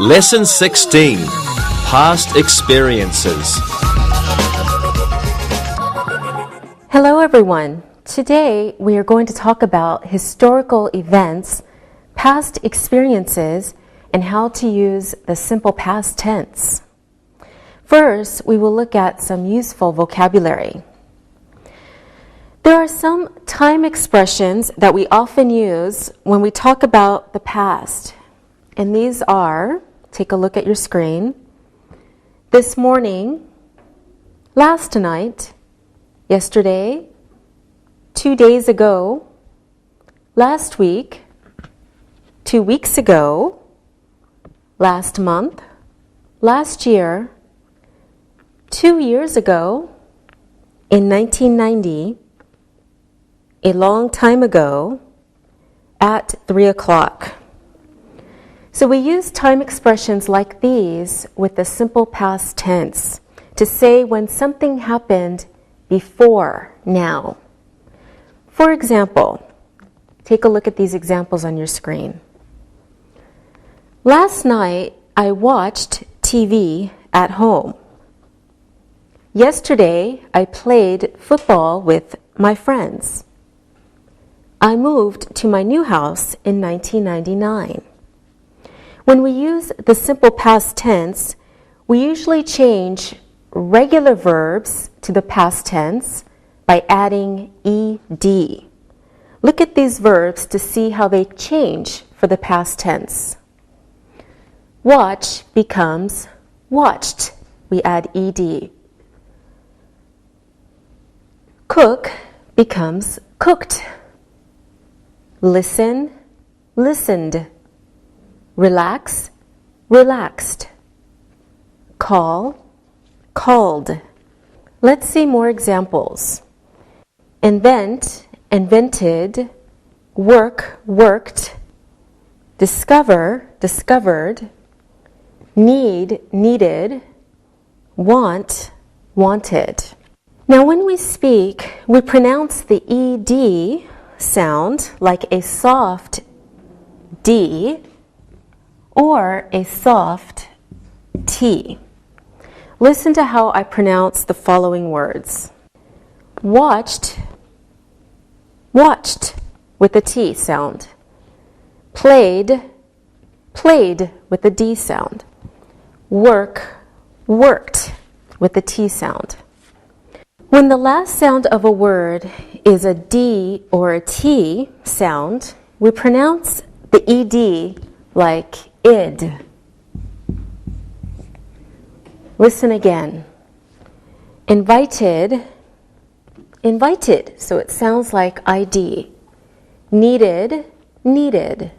Lesson 16. Past Experiences. Hello everyone. Today we are going to talk about historical events, past experiences, and how to use the simple past tense. First, we will look at some useful vocabulary. There are some time expressions that we often use when we talk about the past. And these are, take a look at your screen, this morning, last night, yesterday, 2 days ago, last week, 2 weeks ago, last month, last year, 2 years ago, in 1990, a long time ago, at 3 o'clock. So we use time expressions like these with the simple past tense to say when something happened before now. For example, take a look at these examples on your screen. Last night, I watched TV at home. Yesterday, I played football with my friends. I moved to my new house in 1999. When we use the simple past tense, we usually change regular verbs to the past tense by adding ed. Look at these verbs to see how they change for the past tense. Watch becomes watched. We add ed. Cook becomes cooked. Listen, listened. Relax, relaxed. Call, called. Let's see more examples. Invent, invented. Work, worked. Discover, discovered. Need, needed. Want, wanted. Now when we speak, we pronounce the ed sound like a soft D or a soft T. Listen to how I pronounce the following words. Watched, watched with a T sound. Played, played with a D sound. Work, worked with a T sound. When the last sound of a word is a D or a T sound, we pronounce the ed like id. Listen again. Invited, invited, so it sounds like id. Needed, needed.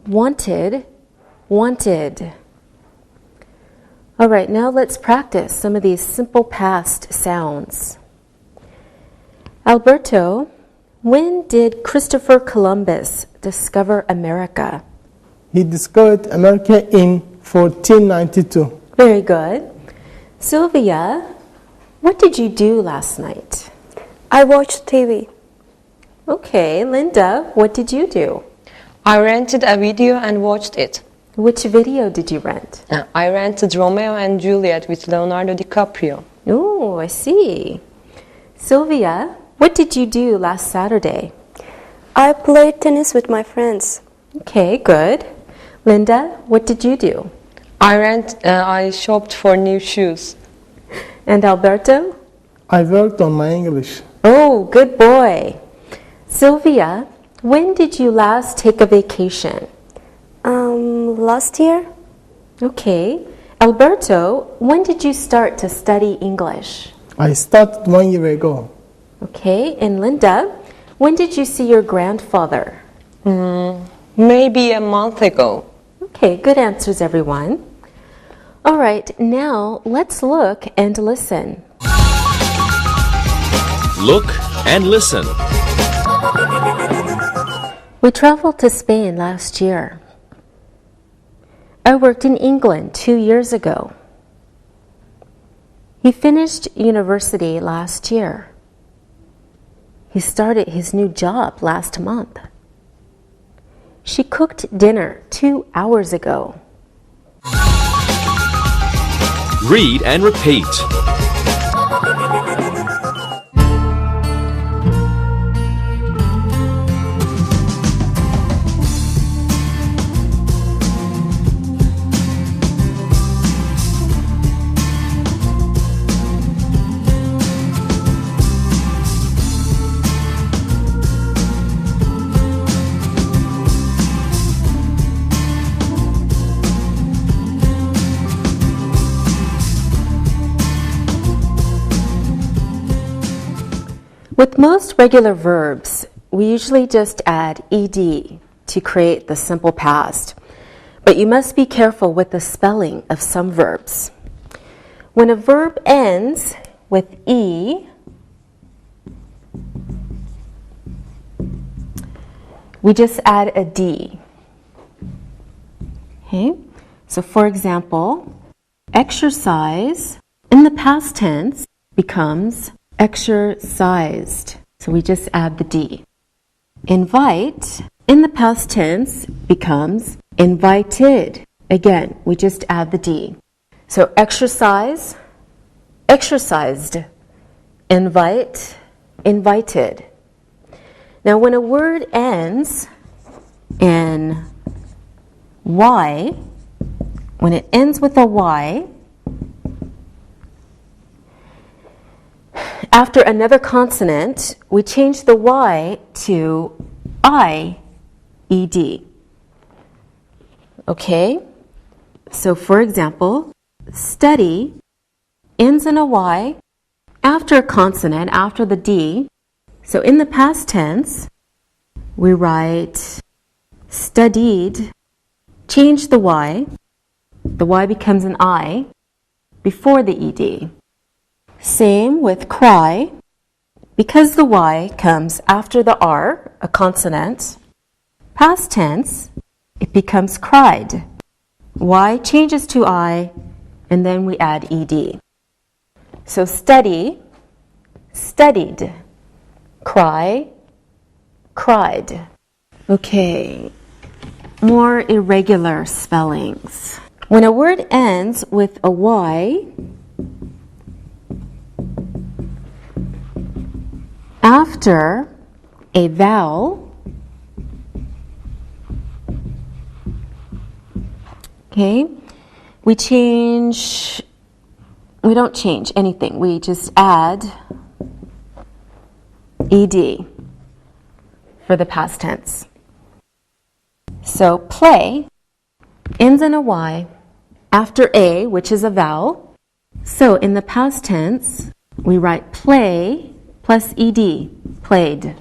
Wanted, wanted. All right, now let's practice some of these simple past sounds. Alberto, when did Christopher Columbus discover America? He discovered America in 1492. Very good. Sylvia, what did you do last night? I watched TV. Okay, Linda, what did you do? I rented a video and watched it. Which video did you rent? I rented Romeo and Juliet with Leonardo DiCaprio. Oh, I see. Sylvia, what did you do last Saturday? I played tennis with my friends. Okay, good. Linda, what did you do? I shopped for new shoes. And Alberto? I worked on my English. Oh, good boy. Sylvia, when did you last take a vacation? Last year. Okay. Alberto, when did you start to study English? I started 1 year ago. Okay. And Linda, when did you see your grandfather? Maybe a month ago. Okay, good answers, everyone. All right, now let's look and listen. Look and listen. We traveled to Spain last year. I worked in England 2 years ago. He finished university last year. He started his new job last month. She cooked dinner 2 hours ago. Read and repeat. With most regular verbs, we usually just add ed to create the simple past. But you must be careful with the spelling of some verbs. When a verb ends with e, we just add a d. Okay? So for example, exercise in the past tense becomes exercised. So we just add the D. Invite in the past tense becomes invited. Again, we just add the D. So exercise, exercised. Invite, invited. Now when a word ends in Y, when it ends with a Y, after another consonant, we change the Y to I-E-D. Okay? So for example, study ends in a Y after a consonant, after the D. So in the past tense, we write studied, change the Y becomes an I before the ED. Same with cry. Because the Y comes after the R, a consonant, past tense, it becomes cried. Y changes to I, and then we add ED. So study, studied. Cry, cried. Okay, more irregular spellings. When a word ends with a Y, after a vowel, okay, we don't change anything. We just add ed for the past tense. So play ends in a Y after a, which is a vowel. So in the past tense, we write play plus ed, played.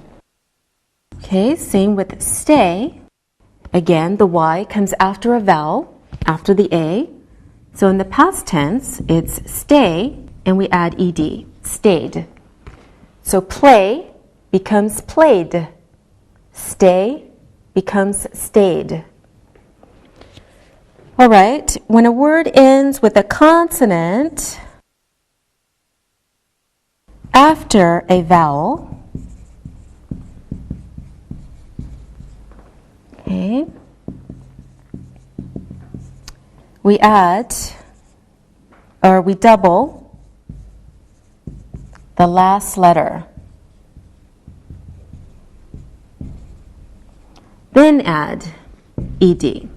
Okay, same with stay. Again, the Y comes after a vowel, after the A. So in the past tense, it's stay, and we add ed, stayed. So play becomes played. Stay becomes stayed. All right, when a word ends with a consonant after a vowel, okay, we add, or we double the last letter. Then add ed.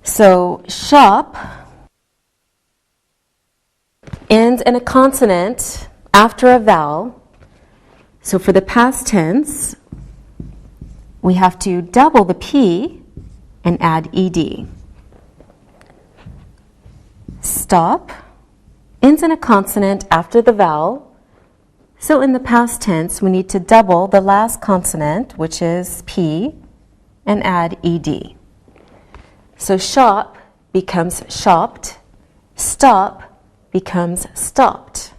So shop ends in a consonant after a vowel. So for the past tense, we have to double the P and add ed. Stop ends in a consonant after the vowel. So in the past tense, we need to double the last consonant, which is P, and add ed. So shop becomes shopped. Stop becomes stopped.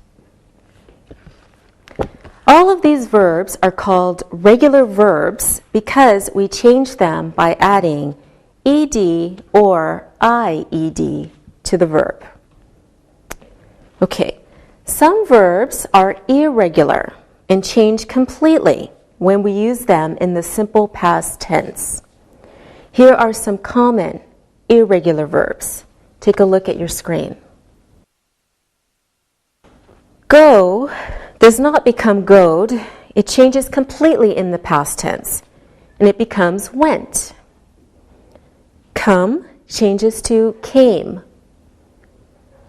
All of these verbs are called regular verbs because we change them by adding ed or ied to the verb. Okay, some verbs are irregular and change completely when we use them in the simple past tense. Here are some common irregular verbs. Take a look at your screen. Go does not become goed. It changes completely in the past tense, and it becomes went. Come changes to came.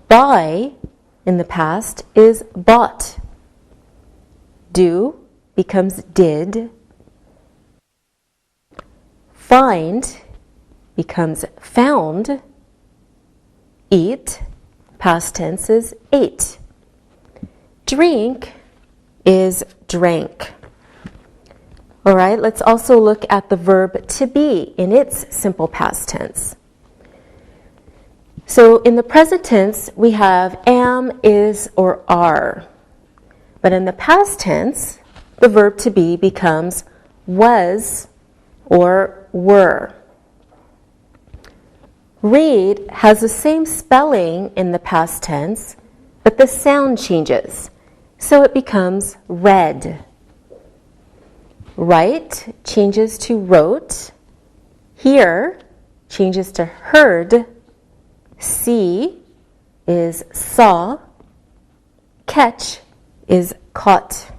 Buy in the past is bought. Do becomes did. Find becomes found. Eat, past tense is ate. Drink is drank. All right, let's also look at the verb to be in its simple past tense. So in the present tense, we have am, is, or are. But in the past tense, the verb to be becomes was or were. Read has the same spelling in the past tense, but the sound changes, so it becomes read. Write changes to wrote. Hear changes to heard. See is saw. Catch is caught.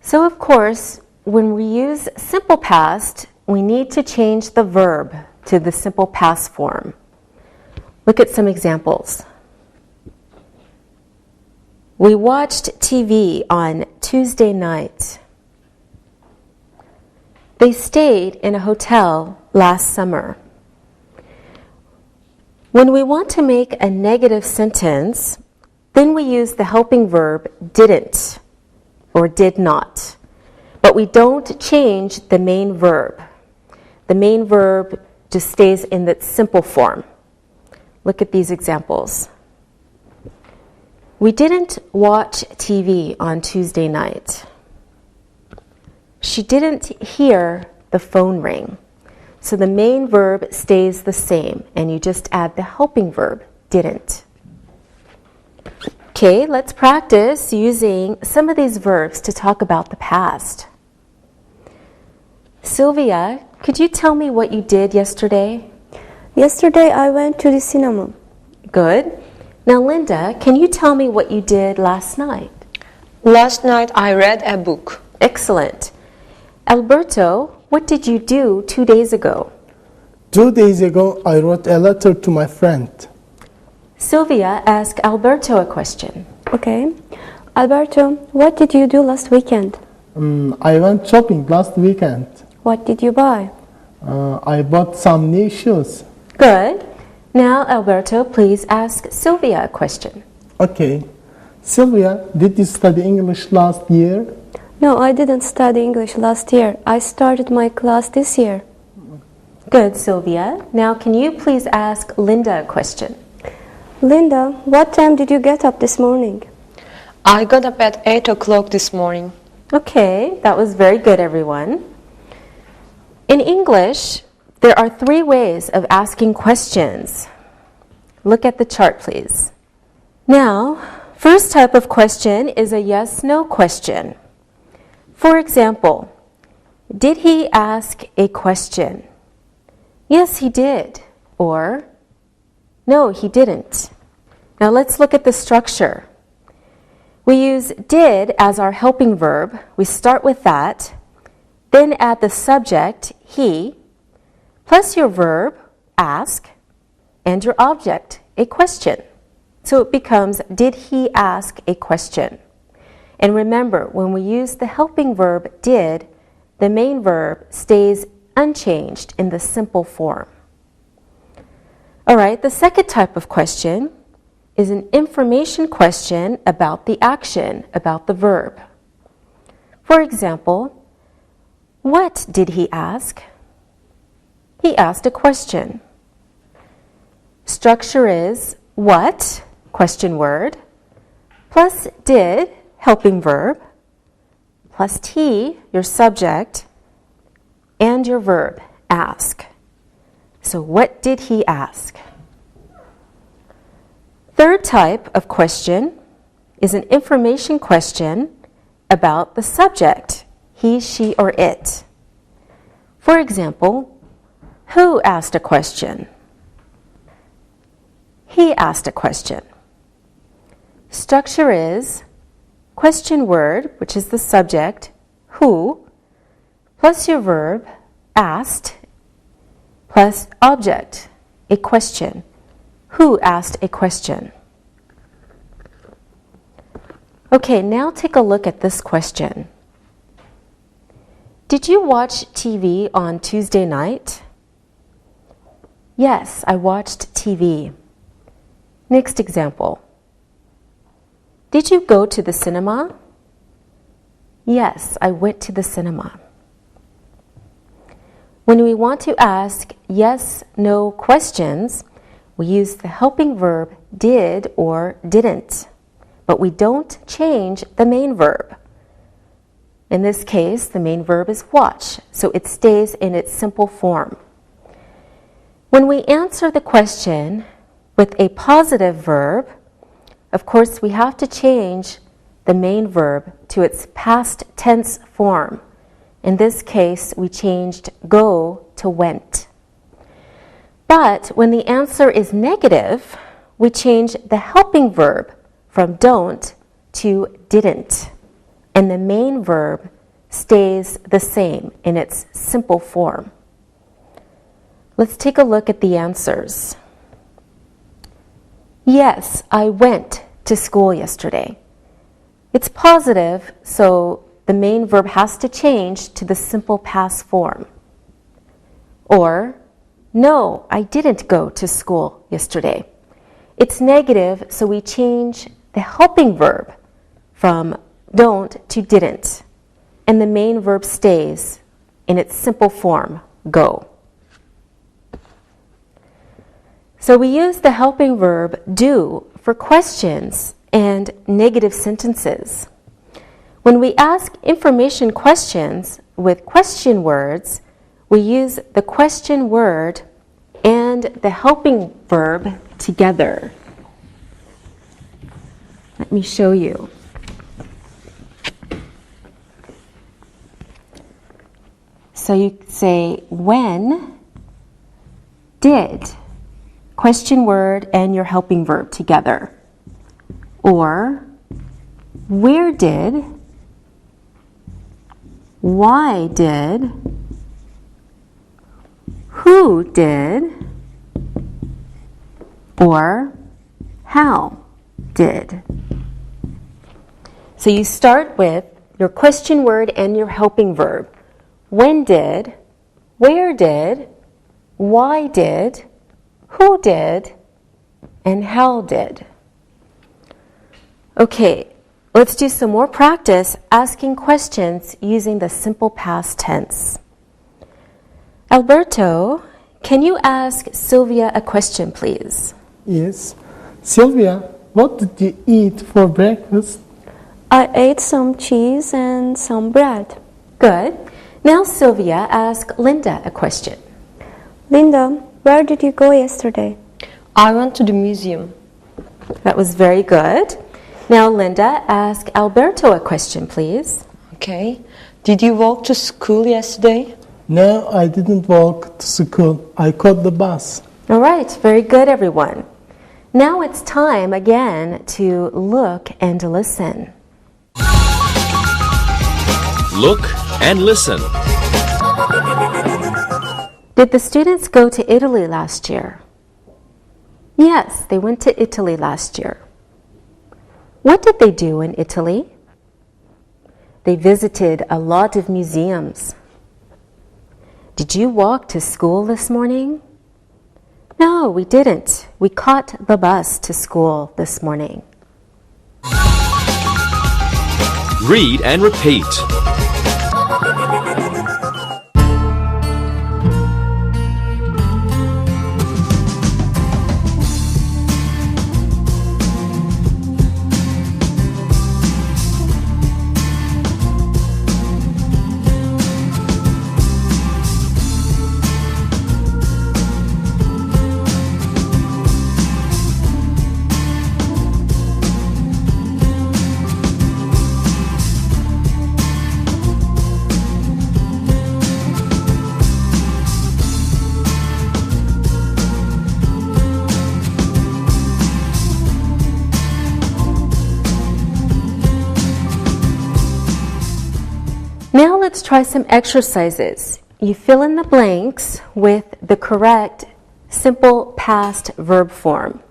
So of course, when we use simple past, we need to change the verb to the simple past form. Look at some examples. We watched TV on Tuesday night. They stayed in a hotel last summer. When we want to make a negative sentence, then we use the helping verb didn't or did not. But we don't change the main verb. The main verb just stays in its simple form. Look at these examples. We didn't watch TV on Tuesday night. She didn't hear the phone ring. So the main verb stays the same, and you just add the helping verb, didn't. Okay, let's practice using some of these verbs to talk about the past. Sylvia, could you tell me what you did yesterday? Yesterday I went to the cinema. Good. Now, Linda, can you tell me what you did last night? Last night I read a book. Excellent. Alberto, what did you do 2 days ago? 2 days ago, I wrote a letter to my friend. Sylvia, ask Alberto a question. Okay. Alberto, what did you do last weekend? I went shopping last weekend. What did you buy? I bought some new shoes. Good. Now, Alberto, please ask Sylvia a question. Okay. Sylvia, did you study English last year? No, I didn't study English last year. I started my class this year. Good, Sylvia. Now, can you please ask Linda a question? Linda, what time did you get up this morning? I got up at 8 o'clock this morning. Okay, that was very good, everyone. In English, there are 3 ways of asking questions. Look at the chart, please. Now, first type of question is a yes-no question. For example, did he ask a question? Yes, he did. Or, no, he didn't. Now let's look at the structure. We use did as our helping verb. We start with that. Then add the subject, he, plus your verb, ask, and your object, a question. So it becomes, did he ask a question? And remember, when we use the helping verb did, the main verb stays unchanged in the simple form. All right, the second type of question is an information question about the action, about the verb. For example, what did he ask? He asked a question. Structure is what, question word, plus did, helping verb, plus T, your subject, and your verb, ask. So what did he ask? Third type of question is an information question about the subject, he, she, or it. For example, who asked a question? he asked a question. Structure is question word, which is the subject, who, plus your verb, asked, plus object, a question. Who asked a question? Okay, now take a look at this question. Did you watch TV on Tuesday night? Yes, I watched TV. Next example. Did you go to the cinema? Yes, I went to the cinema. When we want to ask yes, no questions, we use the helping verb did or didn't, but we don't change the main verb. In this case, the main verb is watch, so it stays in its simple form. When we answer the question with a positive verb, of course, we have to change the main verb to its past tense form. In this case, we changed go to went. But when the answer is negative, we change the helping verb from don't to didn't, and the main verb stays the same in its simple form. Let's take a look at the answers. Yes, I went to school yesterday. It's positive, so the main verb has to change to the simple past form. Or, no, I didn't go to school yesterday. It's negative, so we change the helping verb from don't to didn't, and the main verb stays in its simple form, go. So we use the helping verb do for questions and negative sentences. When we ask information questions with question words, we use the question word and the helping verb together. Let me show you. So you say, when did, question word and your helping verb together. Or, where did, why did, who did, or how did. So you start with your question word and your helping verb. When did, where did, why did, who did, and how did. Okay, let's do some more practice asking questions using the simple past tense. Alberto, can you ask Sylvia a question, please? Yes. Sylvia, what did you eat for breakfast? I ate some cheese and some bread. Good. Now, Sylvia, ask Linda a question. Linda, where did you go yesterday? I went to the museum. That was very good. Now, Linda, ask Alberto a question, please. Okay. Did you walk to school yesterday? No, I didn't walk to school. I caught the bus. All right, very good, everyone. Now it's time again to look and listen. Look and listen. Did the students go to Italy last year? Yes, they went to Italy last year. What did they do in Italy? They visited a lot of museums. Did you walk to school this morning? No, we didn't. We caught the bus to school this morning. Read and repeat. let's try some exercises. You fill in the blanks with the correct simple past verb form.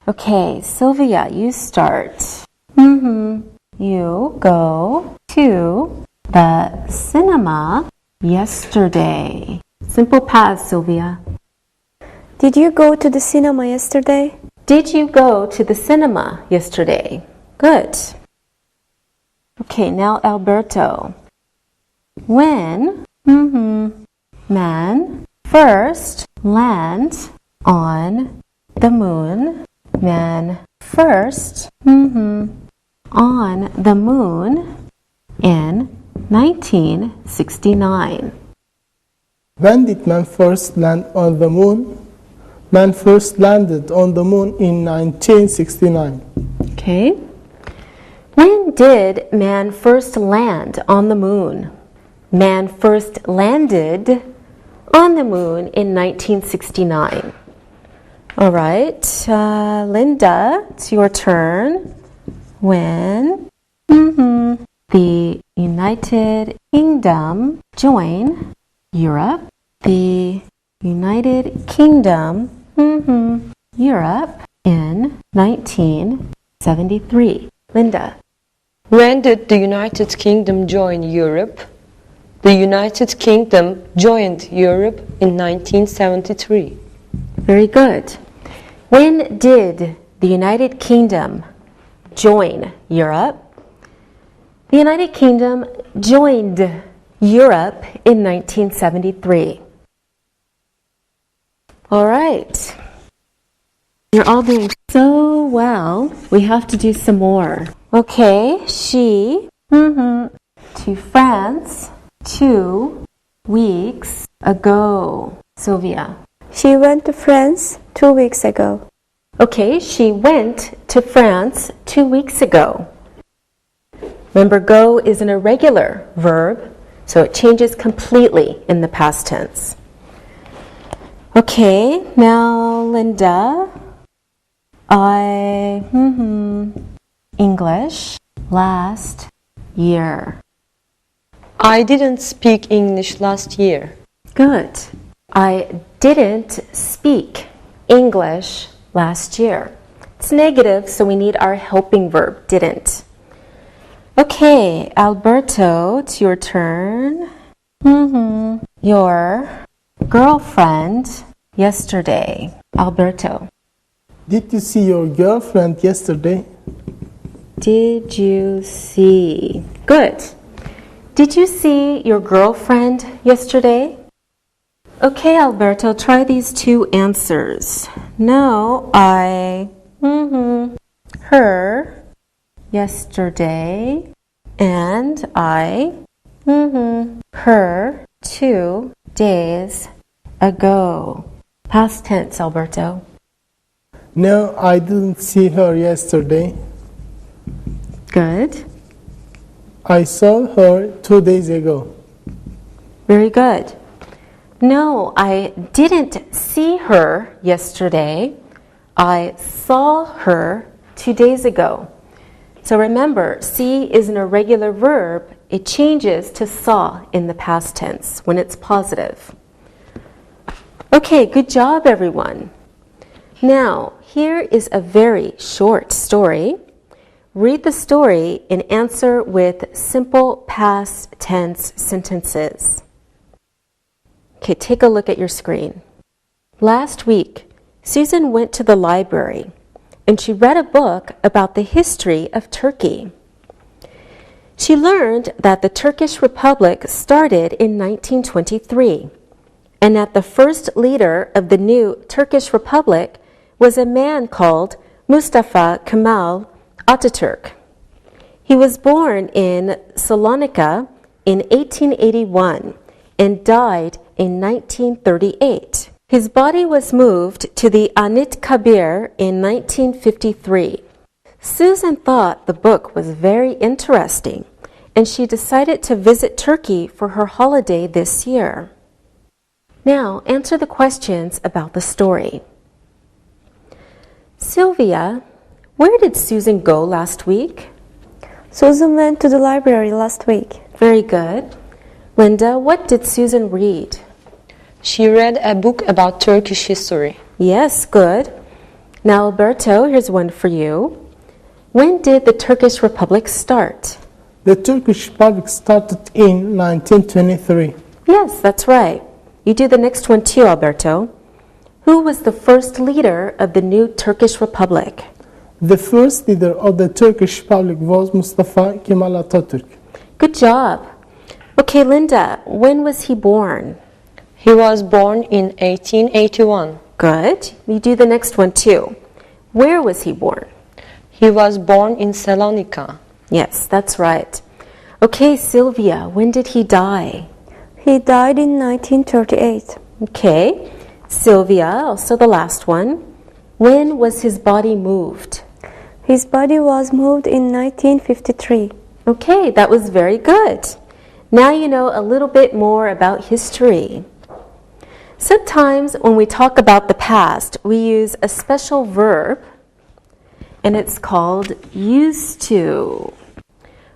Okay, Sylvia, you start. You go to the cinema yesterday. Simple past, Sylvia. Did you go to the cinema yesterday? Did you go to the cinema yesterday? Good. Okay, now Alberto. When man first land on the moon, man first on the moon in 1969. When did man first land on the moon? Man first landed on the moon in 1969. Okay. When did man first land on the moon? Man first landed on the moon in 1969. All right, Linda, it's your turn. When the United Kingdom joined Europe, the United Kingdom, Europe in 1973. Linda. When did the United Kingdom join Europe? The United Kingdom joined Europe in 1973. Very good. When did the United Kingdom join Europe? The United Kingdom joined Europe in 1973. All right. You're all doing so well. We have to do some more. Okay, she to France 2 weeks ago. Sylvia. She went to France 2 weeks ago. Okay, she went to France 2 weeks ago. Remember, go is an irregular verb, so it changes completely in the past tense. Okay, now Linda. English last year. I didn't speak English last year. Good. I didn't speak English last year. It's negative, so we need our helping verb, didn't. Okay, Alberto, it's your turn. Your girlfriend yesterday. Alberto. Did you see your girlfriend yesterday? Did you see? Good. Did you see your girlfriend yesterday? Okay, Alberto, try these two answers. No, I, her, yesterday, and I, her, 2 days ago. Past tense, Alberto. No, I didn't see her yesterday. Good. I saw her 2 days ago. Very good. No, I didn't see her yesterday. I saw her 2 days ago. So remember, see is an irregular verb. It changes to saw in the past tense when it's positive. Okay, good job, everyone. Now, here is a very short story. Read the story and answer with simple past tense sentences. Okay, take a look at your screen. Last week, Susan went to the library and she read a book about the history of Turkey. She learned that the Turkish Republic started in 1923 and that the first leader of the new Turkish Republic was a man called Mustafa Kemal Atatürk. He was born in Salonika in 1881 and died in 1938. His body was moved to the Anıtkabir in 1953. Susan thought the book was very interesting, and she decided to visit Turkey for her holiday this year. Now, answer the questions about the story. Sylvia, where did Susan go last week? Susan went to the library last week. Very good. Linda, what did Susan read? She read a book about Turkish history. Yes, good. Now, Alberto, here's one for you. When did the Turkish Republic start? The Turkish Republic started in 1923. Yes, that's right. You do the next one too, Alberto. Who was the first leader of the new Turkish Republic? The first leader of the Turkish Republic was Mustafa Kemal Atatürk. Good job. Okay, Linda, when was he born? He was born in 1881. Good. You do the next one too. Where was he born? He was born in Salonika. Yes, that's right. Okay, Sylvia, when did he die? He died in 1938. Okay. Sylvia, also the last one. When was his body moved? His body was moved in 1953. Okay, that was very good. Now you know a little bit more about history. Sometimes when we talk about the past, we use a special verb, and it's called used to.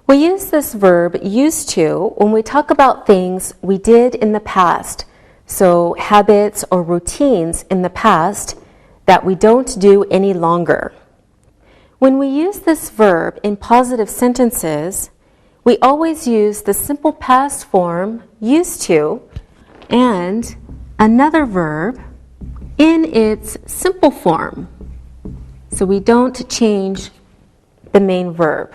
We use this verb used to when we talk about things we did in the past, so habits or routines in the past that we don't do any longer. When we use this verb in positive sentences, we always use the simple past form used to and another verb in its simple form. So we don't change the main verb.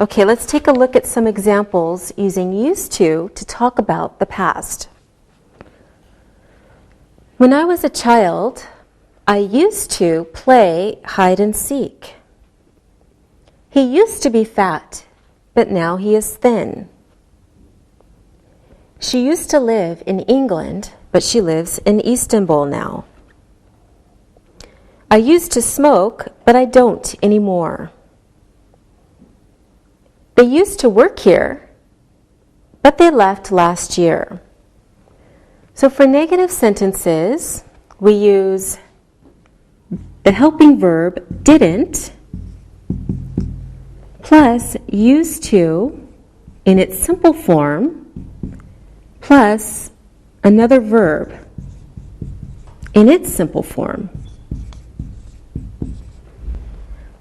Okay, let's take a look at some examples using used to talk about the past. When I was a child, I used to play hide and seek. He used to be fat, but now he is thin. She used to live in England, but she lives in Istanbul now. I used to smoke, but I don't anymore. They used to work here, but they left last year. So for negative sentences, we use the helping verb didn't plus used to in its simple form plus another verb in its simple form.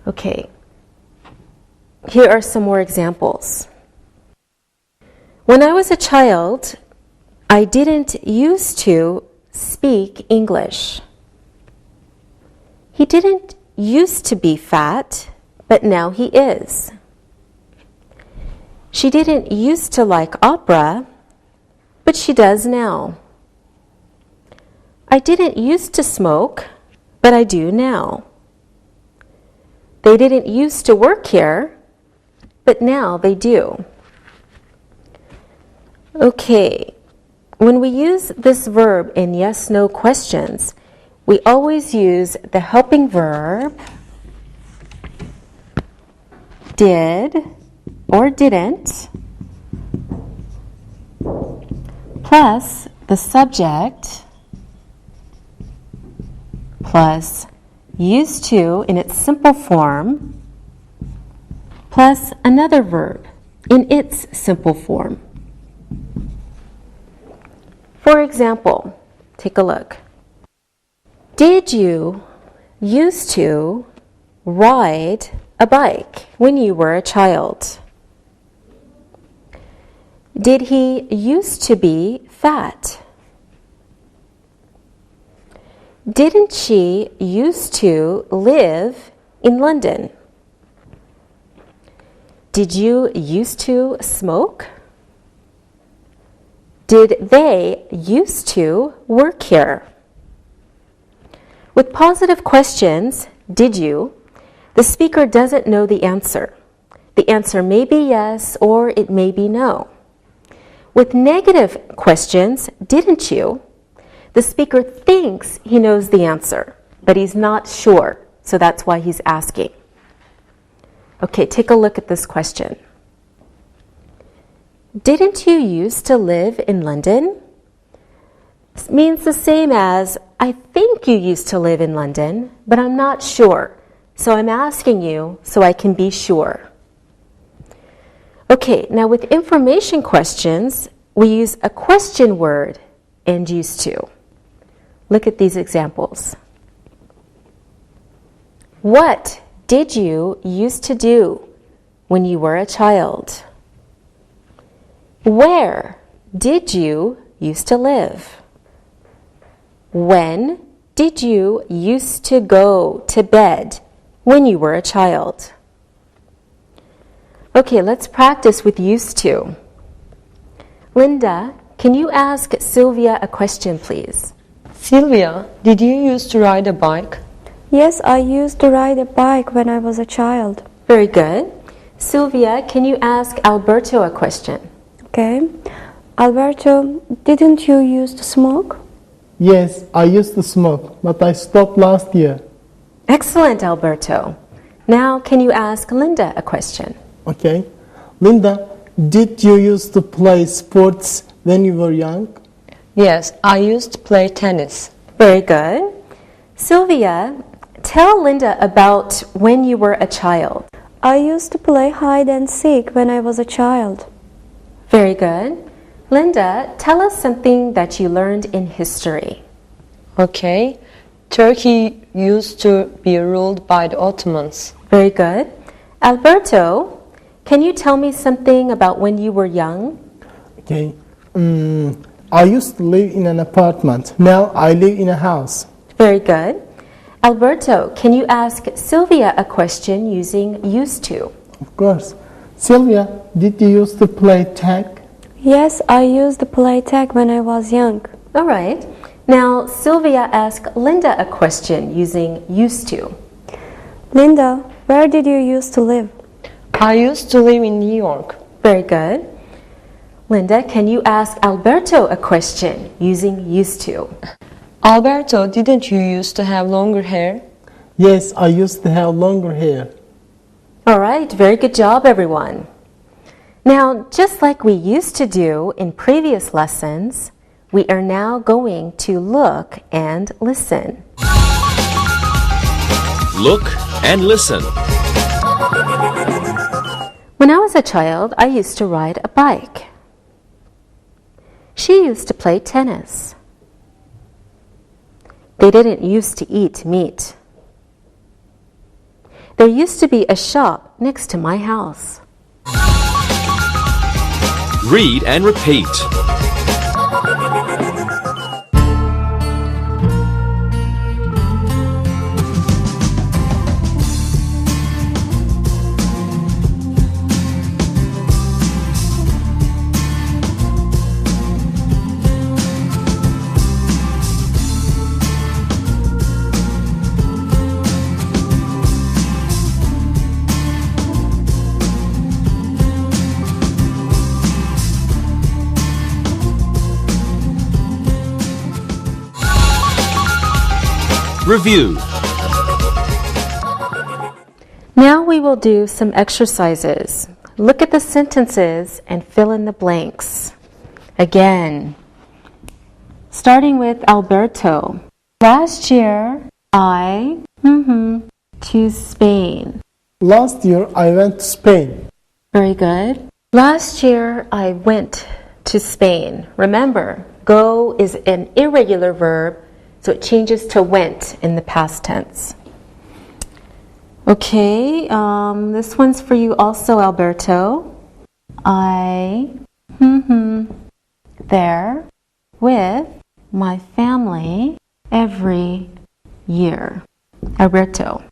Okay, here are some more examples. When I was a child, I didn't used to speak English. He didn't used to be fat, but now he is. She didn't used to like opera, but she does now. I didn't used to smoke, but I do now. They didn't used to work here, but now they do. Okay, when we use this verb in yes-no questions, we always use the helping verb did or didn't plus the subject plus used to in its simple form plus another verb in its simple form. For example, take a look. Did you used to ride a bike when you were a child? Did he used to be fat? Didn't she used to live in London? Did you used to smoke? Did they used to work here? With positive questions, did you, the speaker doesn't know the answer. The answer may be yes or it may be no. With negative questions, didn't you, the speaker thinks he knows the answer, but he's not sure, so that's why he's asking. Okay, take a look at this question. Didn't you used to live in London? This means the same as, I think you used to live in London, but I'm not sure. So I'm asking you so I can be sure. Okay, now with information questions, we use a question word and used to. Look at these examples. What did you used to do when you were a child? Where did you used to live? When did you used to go to bed when you were a child? Okay, let's practice with used to. Linda, can you ask Sylvia a question, please? Sylvia, did you used to ride a bike? Yes, I used to ride a bike when I was a child. Very good. Sylvia, can you ask Alberto a question? Okay. Alberto, didn't you used to smoke? Yes, I used to smoke, but I stopped last year. Excellent, Alberto. Now, can you ask Linda a question? Okay. Linda, did you used to play sports when you were young? Yes, I used to play tennis. Very good. Sylvia, tell Linda about when you were a child. I used to play hide and seek when I was a child. Very good. Linda, tell us something that you learned in history. Okay. Turkey used to be ruled by the Ottomans. Very good. Alberto, can you tell me something about when you were young? Okay. I used to live in an apartment. Now I live in a house. Very good. Alberto, can you ask Sylvia a question using used to? Of course. Sylvia, did you used to play tag? Yes, I used to play tag when I was young. All right. Now, Sylvia, ask Linda a question using used to. Linda, where did you used to live? I used to live in New York. Very good. Linda, can you ask Alberto a question using used to? Alberto, didn't you used to have longer hair? Yes, I used to have longer hair. All right, very good job, everyone. Now, just like we used to do in previous lessons, we are now going to look and listen. Look and listen. When I was a child, I used to ride a bike. She used to play tennis. They didn't used to eat meat. There used to be a shop next to my house. Read and repeat. Review. Now we will do some exercises. Look at the sentences and fill in the blanks. Again, starting with Alberto. Last year, I to Spain. Last year I went to Spain. Very good. Last year, I went to Spain. Remember, go is an irregular verb, so it changes to went in the past tense. Okay, this one's for you also, Alberto. I, there with my family every year. Alberto.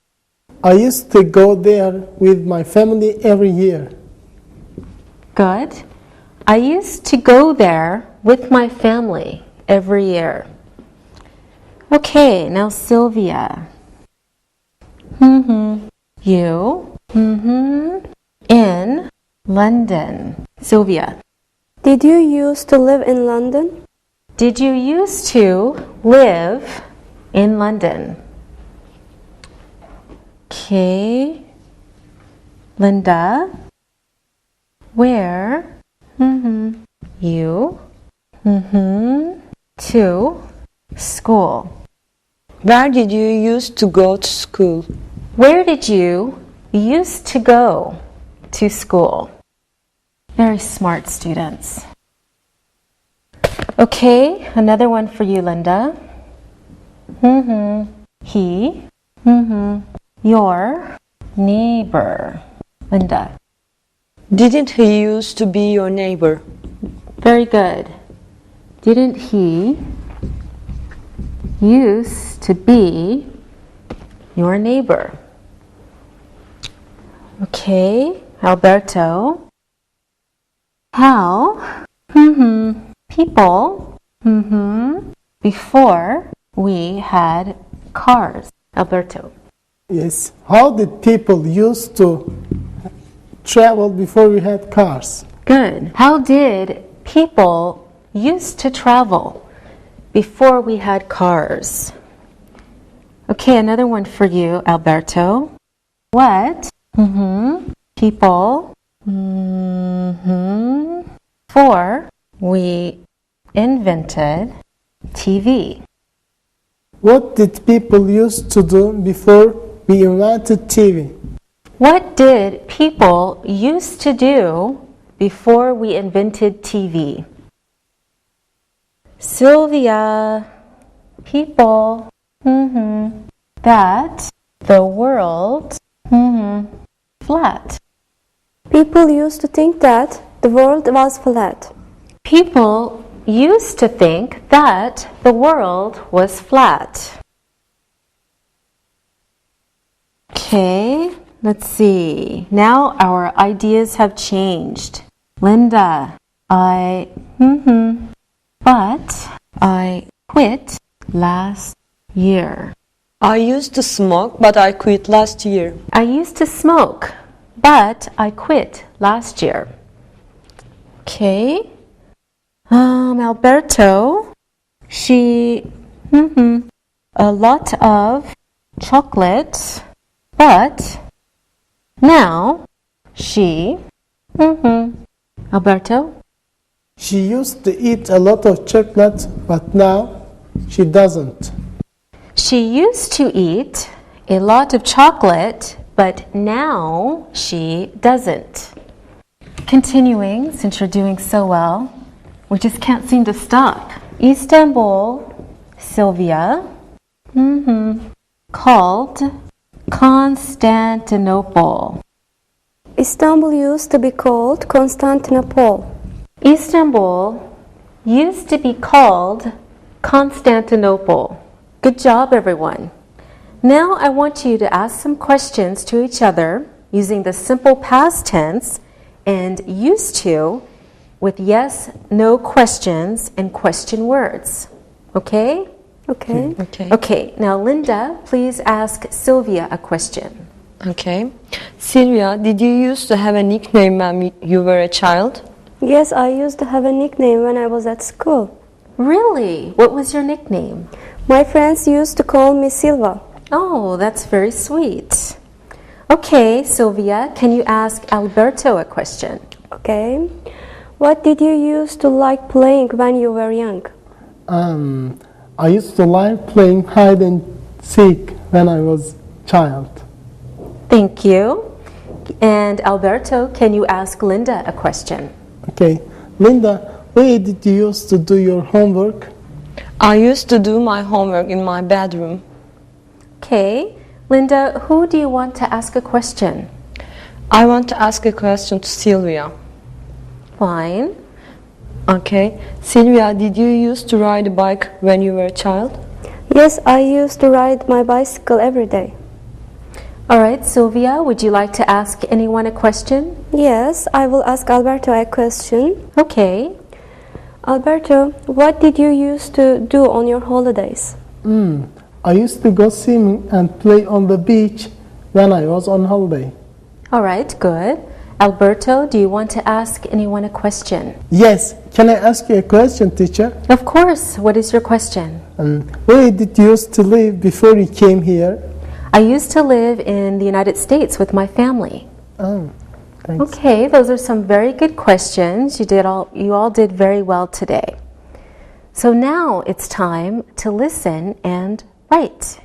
I used to go there with my family every year. Good. I used to go there with my family every year. Okay, now Sylvia. You. In London. Sylvia. Did you used to live in London? Did you used to live in London? Okay. Linda. Where? You. To school. Where did you used to go to school? Where did you used to go to school? Very smart students. Okay, another one for you, Linda. He, your neighbor. Linda. Didn't he used to be your neighbor? Very good. Didn't he used to be your neighbor? Okay, Alberto. How people before we had cars. Alberto. Yes. How did people used to travel before we had cars? Good. How did people used to travel before we had cars? Okay, another one for you, Alberto. What people before we invented TV? What did people used to do before we invented TV? What did people used to do before we invented TV? Sylvia, people that the world flat. People used to think that the world was flat. People used to think that the world was flat. Okay, let's see. Now our ideas have changed. Linda, but I quit last year. I used to smoke, but I quit last year. I used to smoke, but I quit last year. Okay. Alberto, she a lot of chocolate, but now she Alberto, She used to eat a lot of chocolate, but now she doesn't. she used to eat a lot of chocolate, but now she doesn't. Continuing, since you're doing so well, we just can't seem to stop. Istanbul, Sylvia, called Constantinople. Istanbul used to be called Constantinople. Istanbul used to be called Constantinople. Good job, everyone. Now I want you to ask some questions to each other using the simple past tense and used to with yes, no questions and question words. Okay? Okay. Okay. Okay, now Linda, please ask Sylvia a question. Okay. Sylvia, did you used to have a nickname when you were a child? Yes, I used to have a nickname when I was at school. Really? What was your nickname? My friends used to call me Silva. Oh, that's very sweet. Okay, Sylvia, can you ask Alberto a question? Okay. What did you used to like playing when you were young? I used to like playing hide and seek when I was child. Thank you. And Alberto, can you ask Linda a question? Okay, Linda, where did you used to do your homework? I used to do my homework in my bedroom. Okay, Linda, who do you want to ask a question? I want to ask a question to Sylvia. Fine. Okay. Sylvia, did you used to ride a bike when you were a child? Yes, I used to ride my bicycle every day. All right, Sylvia, would you like to ask anyone a question? Yes, I will ask Alberto a question. Okay. Alberto, what did you used to do on your holidays? I used to go swimming and play on the beach when I was on holiday. All right, good. Alberto, do you want to ask anyone a question? Yes, can I ask you a question, teacher? Of course. What is your question? Where did you used to live before you came here? I used to live in the United States with my family. Oh, thanks. Okay, those are some very good questions. You all did very well today. So now it's time to listen and write.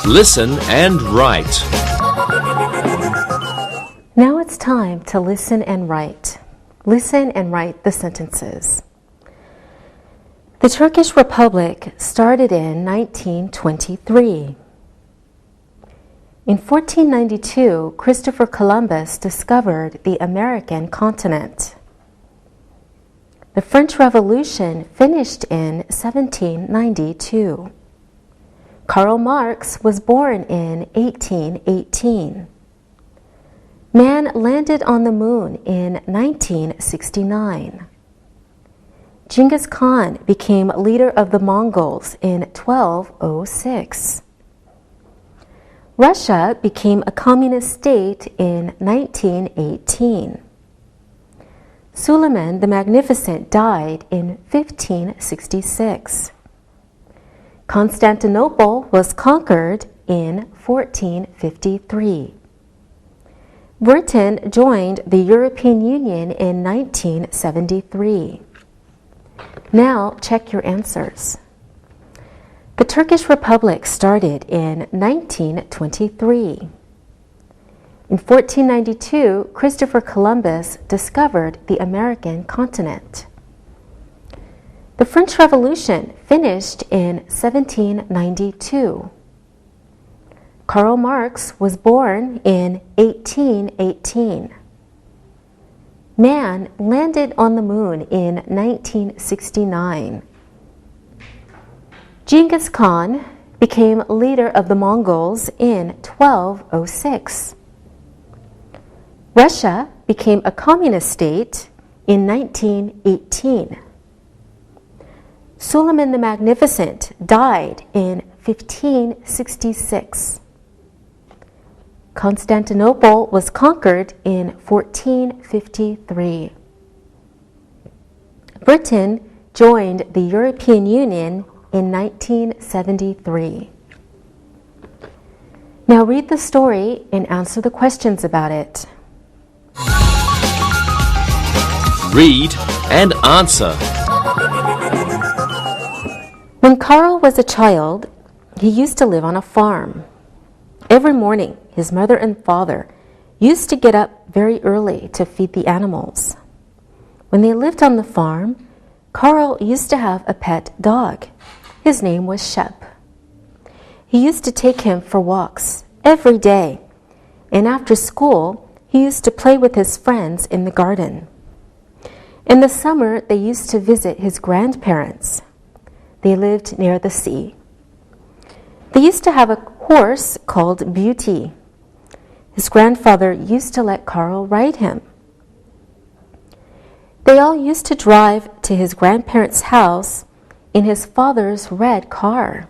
Listen and write. Now it's time to listen and write. Listen and write the sentences. The Turkish Republic started in 1923. In 1492, Christopher Columbus discovered the American continent. The French Revolution finished in 1792. Karl Marx was born in 1818. Man landed on the moon in 1969. Genghis Khan became leader of the Mongols in 1206. Russia became a communist state in 1918. Suleiman the Magnificent died in 1566. Constantinople was conquered in 1453. Britain joined the European Union in 1973. Now check your answers. The Turkish Republic started in 1923. In 1492, Christopher Columbus discovered the American continent. The French Revolution finished in 1792. Karl Marx was born in 1818. Man landed on the moon in 1969. Genghis Khan became leader of the Mongols in 1206. Russia became a communist state in 1918. Suleiman the Magnificent died in 1566. Constantinople was conquered in 1453. Britain joined the European Union in 1973. Now read the story and answer the questions about it. Read and answer. When Carl was a child, he used to live on a farm. Every morning, his mother and father used to get up very early to feed the animals. When they lived on the farm, Carl used to have a pet dog. His name was Shep. He used to take him for walks every day, and after school, he used to play with his friends in the garden. In the summer, they used to visit his grandparents. They lived near the sea. They used to have a horse called Beauty. His grandfather used to let Carl ride him. They all used to drive to his grandparents' house in his father's red car.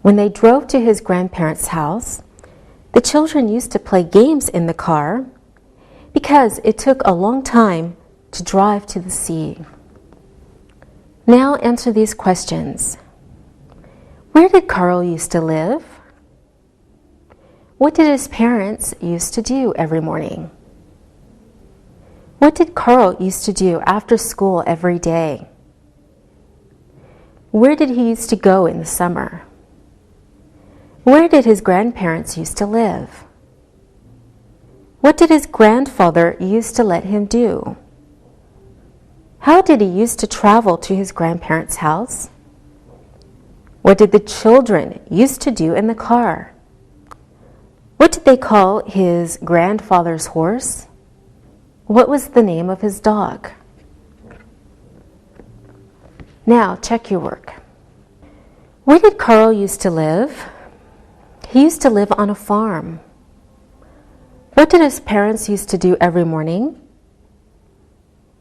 When they drove to his grandparents' house, the children used to play games in the car because it took a long time to drive to the sea. Now answer these questions. Where did Carl used to live? What did his parents used to do every morning? What did Carl used to do after school every day? Where did he used to go in the summer? Where did his grandparents used to live? What did his grandfather used to let him do? How did he used to travel to his grandparents' house? What did the children used to do in the car? What did they call his grandfather's horse? What was the name of his dog? Now check your work. Where did Carl used to live? He used to live on a farm. What did his parents used to do every morning?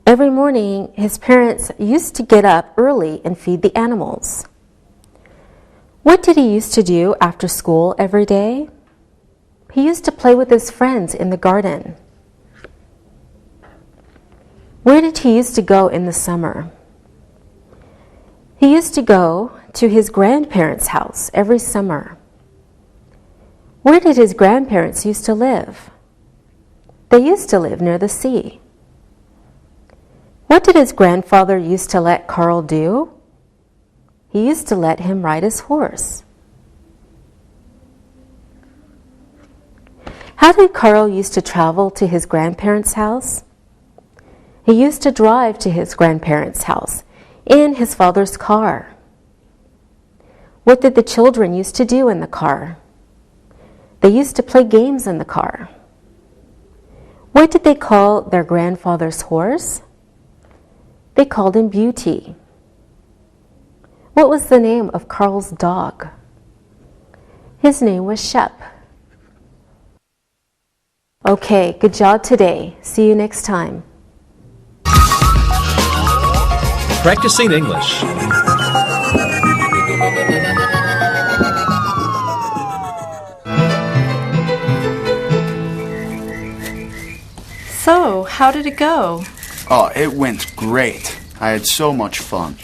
Every morning, his parents used to get up early and feed the animals. What did he used to do after school every day? He used to play with his friends in the garden. Where did he used to go in the summer? He used to go to his grandparents' house every summer. Where did his grandparents used to live? They used to live near the sea. What did his grandfather used to let Carl do? He used to let him ride his horse. How did Carl used to travel to his grandparents' house? He used to drive to his grandparents' house in his father's car. What did the children used to do in the car? They used to play games in the car. What did they call their grandfather's horse? They called him Beauty. What was the name of Carl's dog? His name was Shep. Okay, good job today. See you next time. Practicing English. So, how did it go? Oh, it went great. I had so much fun.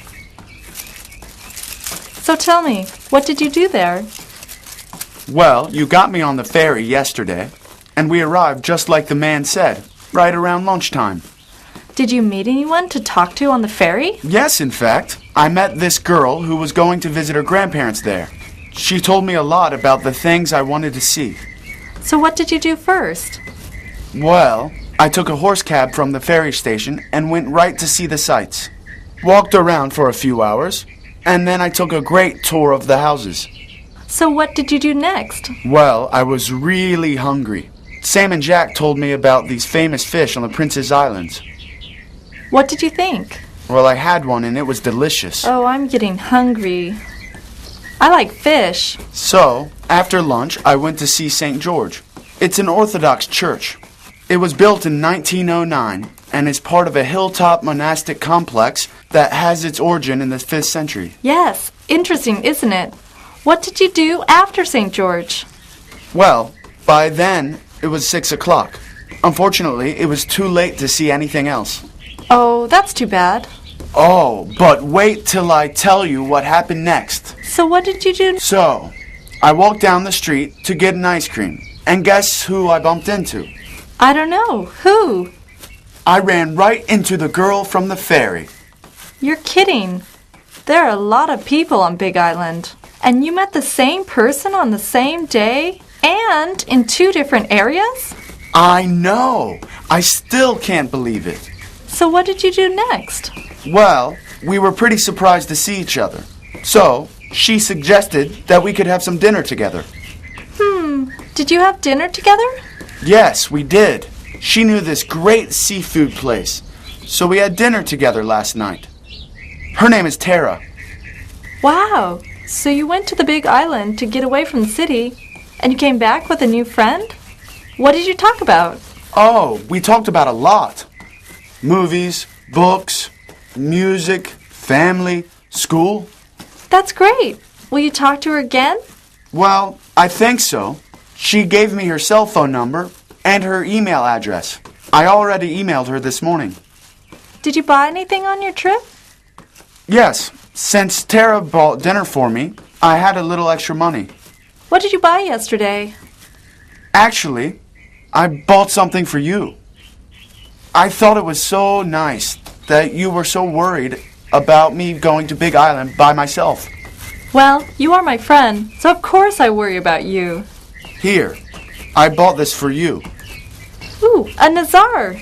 So tell me, what did you do there? Well, you got me on the ferry yesterday, and we arrived just like the man said, right around lunchtime. Did you meet anyone to talk to on the ferry? Yes, in fact. I met this girl who was going to visit her grandparents there. She told me a lot about the things I wanted to see. So what did you do first? Well, I took a horse cab from the ferry station and went right to see the sights. Walked around for a few hours, and then I took a great tour of the houses. So what did you do next? Well, I was really hungry. Sam and Jack told me about these famous fish on the Prince's Islands. What did you think? Well, I had one and it was delicious. Oh, I'm getting hungry. I like fish. So, after lunch, I went to see St. George. It's an Orthodox church. It was built in 1909 and is part of a hilltop monastic complex that has its origin in the 5th century. Yes, interesting, isn't it? What did you do after St. George? Well, by then, it was 6 o'clock. Unfortunately, it was too late to see anything else. Oh, that's too bad. Oh, but wait till I tell you what happened next. So what did you do? So, I walked down the street to get an ice cream. And guess who I bumped into? I don't know. Who? I ran right into the girl from the ferry. You're kidding. There are a lot of people on Big Island. And you met the same person on the same day and in 2 different areas? I know. I still can't believe it. So what did you do next? Well, we were pretty surprised to see each other. So, she suggested that we could have some dinner together. Did you have dinner together? Yes, we did. She knew this great seafood place. So we had dinner together last night. Her name is Tara. Wow. So you went to the Big Island to get away from the city, and you came back with a new friend? What did you talk about? Oh, we talked about a lot. Movies, books, music, family, school. That's great. Will you talk to her again? Well, I think so. She gave me her cell phone number and her email address. I already emailed her this morning. Did you buy anything on your trip? Yes, since Tara bought dinner for me, I had a little extra money. What did you buy yesterday? Actually, I bought something for you. I thought it was so nice that you were so worried about me going to Big Island by myself. Well, you are my friend, so of course I worry about you. Here, I bought this for you. Ooh, a Nazar.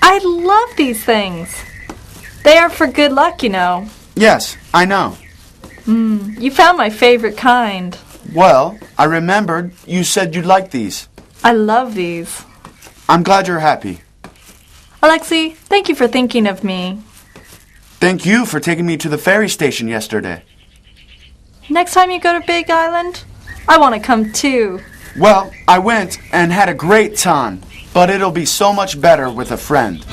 I love these things. They are for good luck, you know. Yes, I know. You found my favorite kind. Well, I remembered you said you'd like these. I love these. I'm glad you're happy. Alexi, thank you for thinking of me. Thank you for taking me to the ferry station yesterday. Next time you go to Big Island, I want to come too. Well, I went and had a great time, but it'll be so much better with a friend.